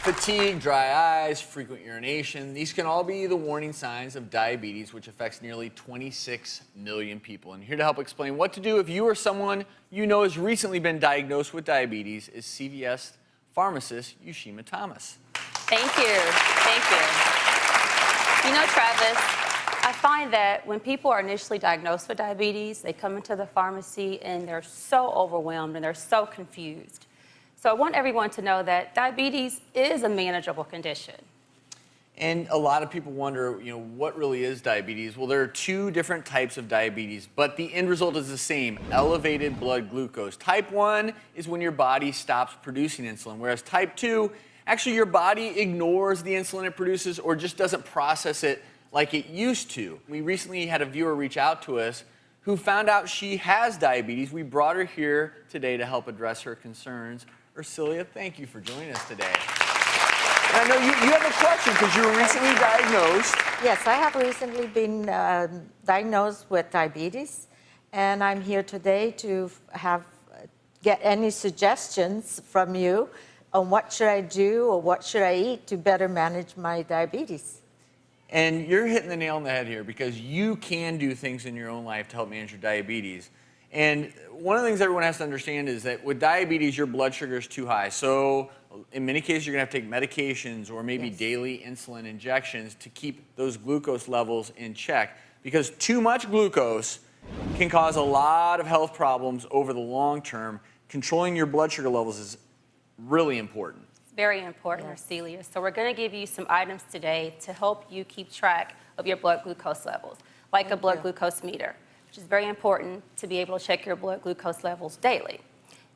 Fatigue, dry eyes, frequent urination, these can all be the warning signs of diabetes, which affects nearly 26 million people. And here to help explain what to do if you or someone you know has recently been diagnosed with diabetes is CVS pharmacist Yushima Thomas. Thank you. Thank you. You know, Travis, I find that when people are initially diagnosed with diabetes, they come into the pharmacy and they're so overwhelmed and they're so confused. So I want everyone to know that diabetes is a manageable condition. And a lot of people wonder, what really is diabetes? Well, there are two different types of diabetes, but the end result is the same: elevated blood glucose. Type 1 is when your body stops producing insulin, whereas type 2, actually your body ignores the insulin it produces or just doesn't process it like it used to. We recently had a viewer reach out to us who found out she has diabetes. We brought her here today to help address her concerns. Ursilia, thank you for joining us today. And I know you have a question because you were recently diagnosed. Yes, I have recently been diagnosed with diabetes, and I'm here today to get any suggestions from you on what should I do or what should I eat to better manage my diabetes. And you're hitting the nail on the head here because you can do things in your own life to help manage your diabetes. And one of the things everyone has to understand is that with diabetes, your blood sugar is too high. So in many cases, you're going to have to take medications or maybe daily insulin injections to keep those glucose levels in check, because too much glucose can cause a lot of health problems over the long term. Controlling your blood sugar levels is really important. Very important, Ursilia. So we're going to give you some items today to help you keep track of your blood glucose levels, like a blood glucose meter, which is very important to be able to check your blood glucose levels daily.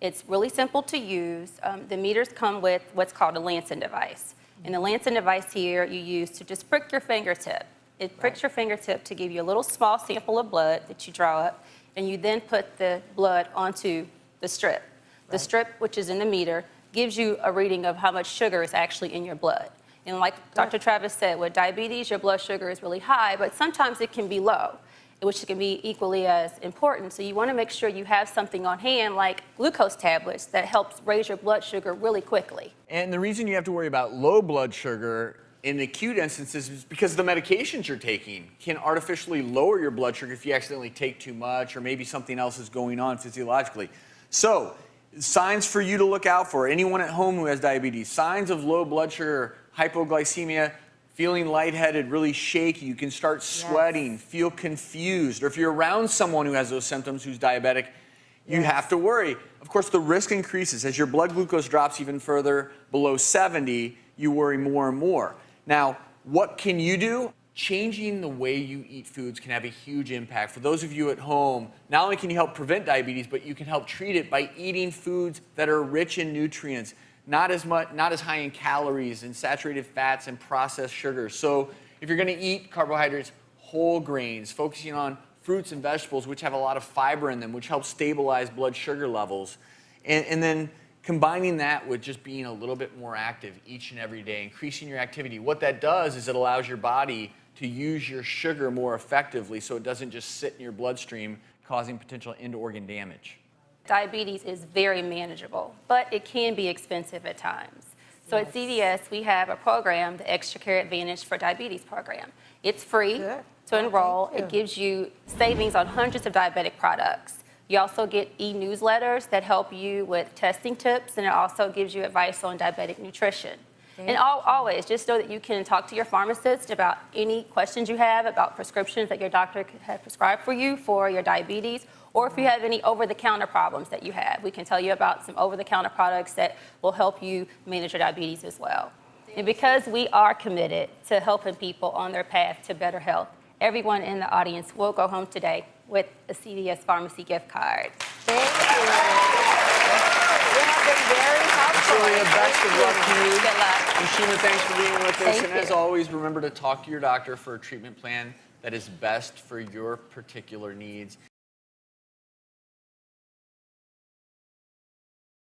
It's really simple to use. The meters come with what's called a Lancet device. And the Lancet device here you use to just prick your fingertip. It pricks your fingertip to give you a little small sample of blood that you draw up, and you then put the blood onto the strip. The strip, which is in the meter, gives you a reading of how much sugar is actually in your blood. And like Dr. Travis said, with diabetes, your blood sugar is really high, but sometimes it can be low, which can be equally as important. So you want to make sure you have something on hand like glucose tablets that helps raise your blood sugar really quickly. And the reason you have to worry about low blood sugar in acute instances is because the medications you're taking can artificially lower your blood sugar if you accidentally take too much or maybe something else is going on physiologically. So signs for you to look out for, anyone at home who has diabetes: signs of low blood sugar, hypoglycemia, feeling lightheaded, really shaky, you can start sweating, feel confused, or if you're around someone who has those symptoms who's diabetic, you have to worry. Of course, the risk increases. As your blood glucose drops even further below 70, you worry more and more. Now, what can you do? Changing the way you eat foods can have a huge impact. For those of you at home, not only can you help prevent diabetes, but you can help treat it by eating foods that are rich in nutrients, not as high in calories and saturated fats and processed sugars. So if you're going to eat carbohydrates, whole grains, focusing on fruits and vegetables, which have a lot of fiber in them, which helps stabilize blood sugar levels, and then combining that with just being a little bit more active each and every day, increasing your activity. What that does is it allows your body to use your sugar more effectively so it doesn't just sit in your bloodstream, causing potential end-organ damage. Diabetes is very manageable, but it can be expensive at times. So at CVS, we have a program, the Extra Care Advantage for Diabetes program. It's free to enroll. It gives you savings on hundreds of diabetic products. You also get e-newsletters that help you with testing tips, and it also gives you advice on diabetic nutrition. And always, just know that you can talk to your pharmacist about any questions you have about prescriptions that your doctor has prescribed for you for your diabetes, or if you have any over-the-counter problems that you have. We can tell you about some over-the-counter products that will help you manage your diabetes as well. And because we are committed to helping people on their path to better health, everyone in the audience will go home today with a CVS pharmacy gift card. Thank you. You have been very helpful. Julia, best of luck to you. Good luck. Yushima, thanks for being with us. Thank And as you. always, remember to talk to your doctor for a treatment plan that is best for your particular needs.